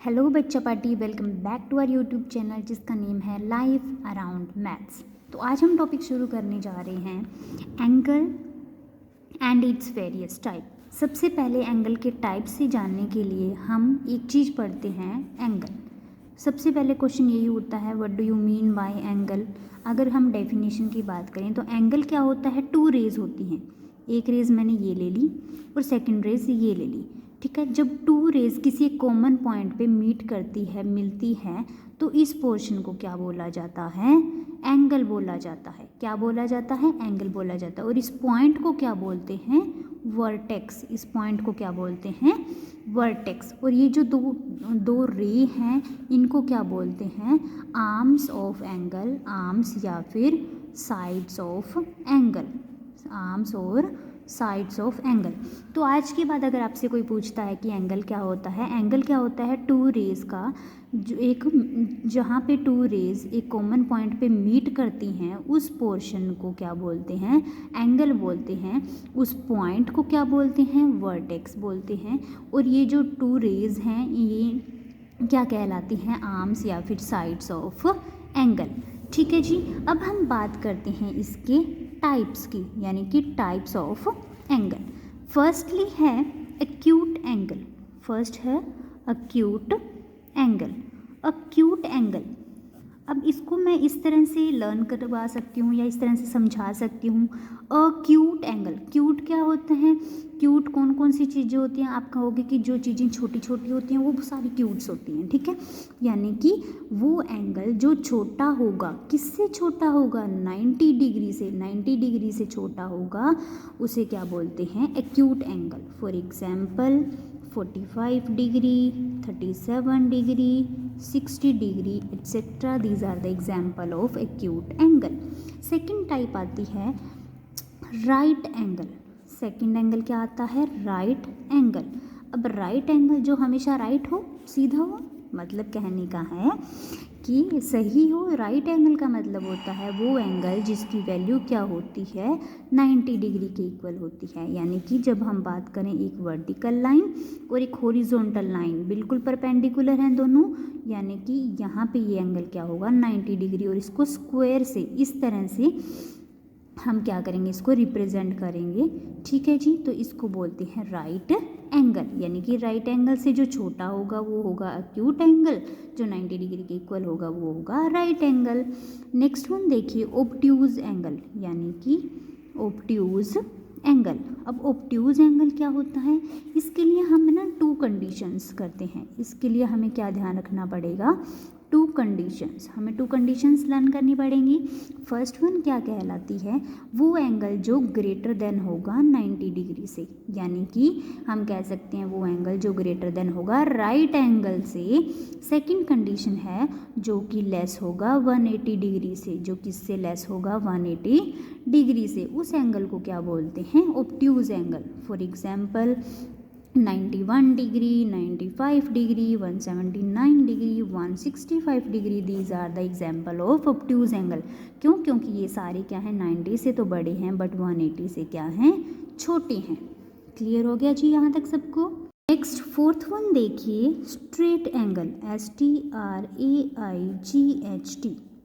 Hello बच्चा party, welcome back to our YouTube channel जिसका name है लाइफ अराउंड मैथ्स। तो आज हम टॉपिक शुरू करने जा रहे हैं angle and its various type. सबसे पहले एंगल के टाइप से जानने के लिए हम एक चीज़ पढ़ते हैं, एंगल। सबसे पहले क्वेश्चन यही होता है, what do you mean by angle. अगर हम डेफिनेशन की बात करें तो एंगल क्या होता है, टू रेज होती हैं। एक रेज मैंने ये ले ली और सेकंड रेज ये ले ली, ठीक है। जब टू रेज किसी एक कॉमन पॉइंट पे मीट करती है, मिलती है, तो इस पोर्शन को क्या बोला जाता है, एंगल बोला जाता है। क्या बोला जाता है, एंगल बोला जाता है। और इस पॉइंट को क्या बोलते हैं, वर्टेक्स। इस पॉइंट को क्या बोलते हैं, वर्टेक्स। और ये जो दो रे हैं, इनको क्या बोलते हैं, आर्म्स ऑफ एंगल, आर्म्स या फिर साइड्स ऑफ एंगल, आर्म्स और साइड्स ऑफ एंगल। तो आज के बाद अगर आपसे कोई पूछता है कि एंगल क्या होता है, एंगल क्या होता है, टू रेज का जो एक, जहाँ पे टू रेज एक कॉमन पॉइंट पे मीट करती हैं, उस पोर्शन को क्या बोलते हैं, एंगल बोलते हैं। उस पॉइंट को क्या बोलते हैं, वर्टेक्स बोलते हैं। और ये जो टू रेज हैं, ये क्या कहलाती हैं, आर्म्स या फिर साइड्स ऑफ एंगल। ठीक है जी। अब हम बात करते हैं इसके टाइप्स की, यानी कि टाइप्स ऑफ एंगल। फर्स्टली है एक्यूट एंगल। फर्स्ट है एक्यूट एंगल। एक्यूट एंगल, अब इसको मैं इस तरह से लर्न करवा सकती हूँ या इस तरह से समझा सकती हूँ। क्यूट एंगल, क्यूट क्या होता है, क्यूट कौन कौन सी चीज़ें होती हैं, आप कहोगे कि जो चीज़ें छोटी छोटी होती हैं वो सारी क्यूट्स होती हैं, ठीक है। यानी कि वो एंगल जो छोटा होगा, किससे छोटा होगा, 90 डिग्री से, 90 डिग्री से छोटा होगा, उसे क्या बोलते हैं, acute angle. For example 45 degree, 37 degree, 60 degree etcetera, these are the example of acute angle. Second type आती है राइट एंगल। सेकेंड एंगल क्या आता है, राइट एंगल। अब राइट एंगल जो हमेशा राइट हो, सीधा हो, मतलब कहने का है कि सही हो। राइट एंगल का मतलब होता है वो एंगल जिसकी वैल्यू क्या होती है, 90 डिग्री के इक्वल होती है। यानी कि जब हम बात करें एक वर्टिकल लाइन और एक हॉरिजॉन्टल लाइन बिल्कुल परपेंडिकुलर हैं दोनों, यानी कि यहाँ पे ये एंगल क्या होगा, 90 डिग्री। और इसको स्क्वायर से इस तरह से हम क्या करेंगे, इसको रिप्रेजेंट करेंगे, ठीक है जी। तो इसको बोलते हैं राइट एंगल। यानी कि राइट एंगल से जो छोटा होगा वो होगा एक्यूट एंगल, जो 90 डिग्री के इक्वल होगा वो होगा राइट एंगल। नेक्स्ट वन देखिए, ऑब्ट्यूज एंगल, यानी कि ऑब्ट्यूज एंगल। अब ऑब्ट्यूज एंगल क्या होता है, इसके लिए हम ना टू कंडीशंस करते हैं। इसके लिए हमें क्या ध्यान रखना पड़ेगा, टू कंडीशंस, हमें टू कंडीशंस लर्न करनी पड़ेंगी। फर्स्ट वन क्या कहलाती है, वो एंगल जो ग्रेटर देन होगा 90 डिग्री से, यानी कि हम कह सकते हैं वो एंगल जो ग्रेटर देन होगा राइट एंगल से। सेकंड कंडीशन है जो कि लेस होगा 180 डिग्री से, जो किससे लेस होगा, 180 डिग्री से, उस एंगल को क्या बोलते हैं, obtuse angle. For example 91 degree, 95 degree, 179 degree, 165 degree, these are the example of obtuse angle. क्यों, क्योंकि ये सारे क्या हैं, 90 से तो बड़े हैं बट 180 से क्या हैं, छोटे हैं। क्लियर हो गया जी यहाँ तक सबको। नेक्स्ट फोर्थ वन देखिए, स्ट्रेट एंगल, STRAIGHT।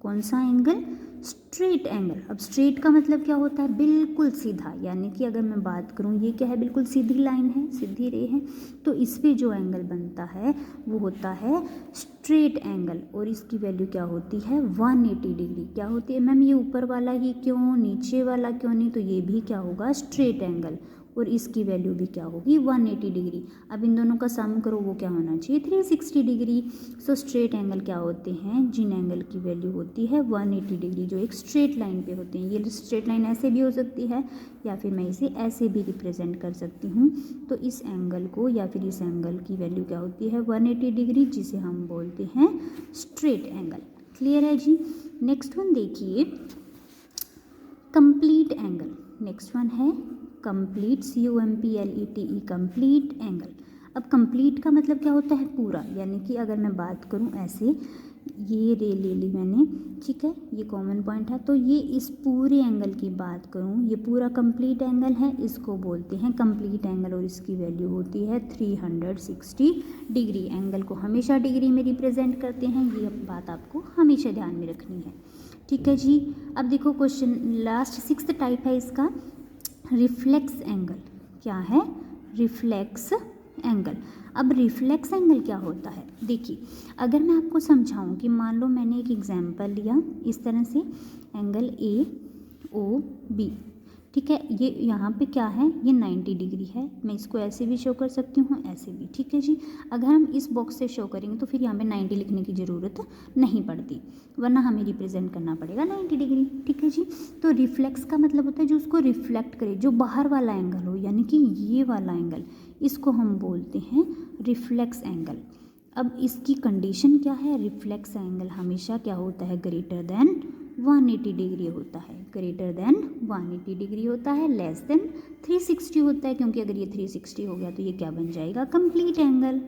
कौन सा एंगल, स्ट्रेट एंगल। अब स्ट्रेट का मतलब क्या होता है, बिल्कुल सीधा। यानी कि अगर मैं बात करूँ, ये क्या है, बिल्कुल सीधी लाइन है, सीधी रे है, तो इस पे जो एंगल बनता है वो होता है स्ट्रेट एंगल। और इसकी वैल्यू क्या होती है, 180 डिग्री। क्या होती है मैम, ये ऊपर वाला ही क्यों, नीचे वाला क्यों नहीं, तो ये भी क्या होगा, स्ट्रेट एंगल। और इसकी वैल्यू भी क्या होगी, 180 डिग्री। अब इन दोनों का सम करो, वो क्या होना चाहिए, 360 डिग्री। सो स्ट्रेट एंगल क्या होते हैं, जिन एंगल की वैल्यू होती है 180 डिग्री, जो एक स्ट्रेट लाइन पे होते हैं। ये स्ट्रेट लाइन ऐसे भी हो सकती है या फिर मैं इसे ऐसे भी रिप्रेजेंट कर सकती हूँ। तो इस एंगल को या फिर इस एंगल की वैल्यू क्या होती है, 180 डिग्री, जिसे हम बोलते हैं स्ट्रेट एंगल। क्लियर है जी। नेक्स्ट वन देखिए, कंप्लीट एंगल। नेक्स्ट वन है कंप्लीट, COMPLETE, कंप्लीट एंगल। अब कंप्लीट का मतलब क्या होता है, पूरा। यानी कि अगर मैं बात करूं ऐसे ये रे ले ली मैंने, ठीक है, ये कॉमन पॉइंट है। तो ये इस पूरे एंगल की बात करूँ, ये पूरा कंप्लीट एंगल है, इसको बोलते हैं कंप्लीट एंगल और इसकी वैल्यू होती है 360 डिग्री। एंगल को हमेशा डिग्री में रिप्रेजेंट करते हैं, ये बात आपको हमेशा ध्यान में रखनी है, ठीक है जी। अब देखो क्वेश्चन लास्ट 6th टाइप है इसका, रिफ्लेक्स एंगल। क्या है? Reflex angle. अब रिफ्लेक्स एंगल क्या होता है? देखिए, अगर मैं आपको समझाऊं कि मान लो मैंने एक एग्जांपल लिया इस तरह से, एंगल ए ओ बी, ठीक है, ये यहाँ पे क्या है, ये 90 डिग्री है। मैं इसको ऐसे भी शो कर सकती हूँ, ऐसे भी, ठीक है जी। अगर हम इस बॉक्स से शो करेंगे तो फिर यहाँ पे 90 लिखने की ज़रूरत नहीं पड़ती, वरना हमें रिप्रेजेंट करना पड़ेगा 90 डिग्री, ठीक है जी। तो रिफ्लेक्स का मतलब होता है जो उसको रिफ्लेक्ट करे, जो बाहर वाला एंगल हो, यानी कि ये वाला एंगल, इसको हम बोलते हैं रिफ्लेक्स एंगल। अब इसकी कंडीशन क्या है? रिफ्लेक्स एंगल हमेशा क्या होता है? ग्रेटर देन 180 डिग्री होता है, ग्रेटर देन 180 डिग्री होता है, लेस देन 360 होता है, क्योंकि अगर ये 360 हो गया तो ये क्या बन जाएगा? कंप्लीट एंगल,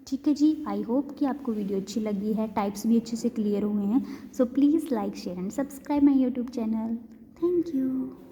ठीक है जी। आई होप कि आपको वीडियो अच्छी लगी है, टाइप्स भी अच्छे से क्लियर हुए हैं। So please like share and subscribe my YouTube channel. Thank you.